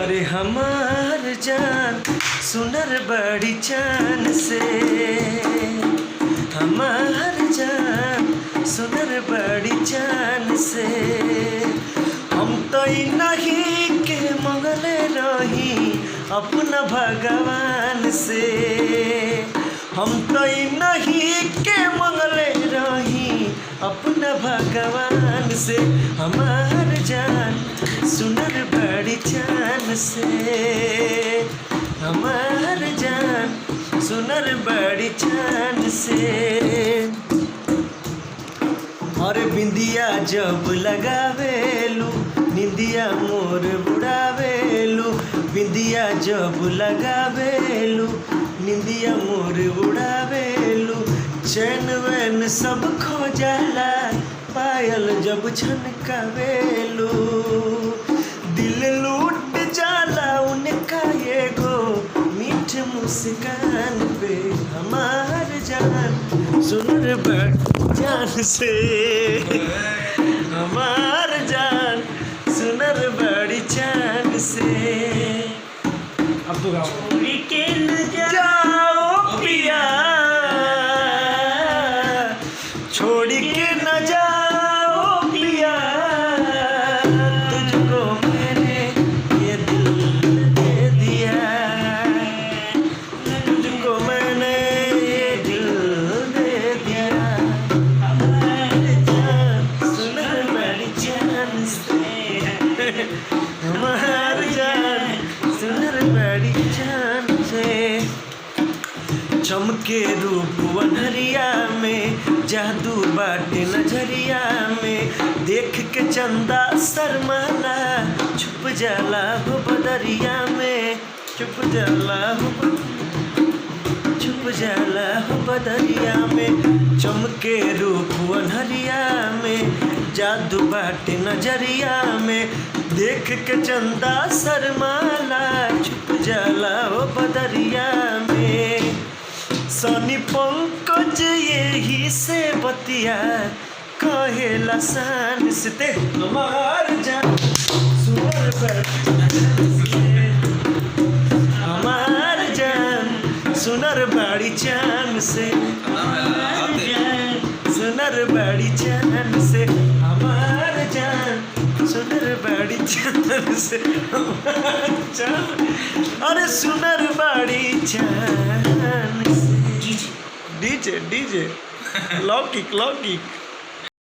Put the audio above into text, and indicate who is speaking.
Speaker 1: अरे हमार जान सुनर बड़ी चान से, हमार जान सुनर बड़ी चान से। हम तो नहीं के मंगले रही अपना भगवान से, हम तो नहीं के मंगले रही अपना भगवान से। हमार जान सुनर बड़ी चान से, हमार जान सुनर बड़ी चान से। और बिंदिया जब लगावेलू निंदिया मोर बुढ़ावेलू, बिंदिया जब लगावेलू निंदिया मोर बुढ़ावेलू। चैन वैन सब खो जाला पायल जब छनकावेलू, दिल लूट जाला उनका एगो मीठ मुस्कान पे। हमार जान सुनर बड़ी जान से, हमार जान सुनर बड़ी चान से।
Speaker 2: अब तो गाओ
Speaker 1: के न जाओ पिया, छोड़ के न जाओ पिया, तुझको मैंने ये दिल दे दिया, तुझको मैंने ये दिल दे दिया। हमारे जान सुनर बड़ी जान से, हमारे जान सुनर बड़ी जान से। चमके रूप वनहरिया में जादू बाटे नजरिया में, देख के चंदा शर्माला छुप जाला हो बदरिया में, छुप जाला हो छुप जाला हो बदरिया में। चमके रूप वनहरिया में जादू बाटे नजरिया में, देख के चंदा शर्माला छुप जाला हो बदरिया में। सनी पंकज यही से बतिया कहेला शान से, ते हमार जान सुनर बड़ी से, हमार जान सुनर बड़ी चान से, हमार जान सुनर बड़ी चान से, हमार जान सुनर बड़ी चान से, हमार जान अरे सुनर बड़ी चान से। डीजे डीजे लौकिक लौकिक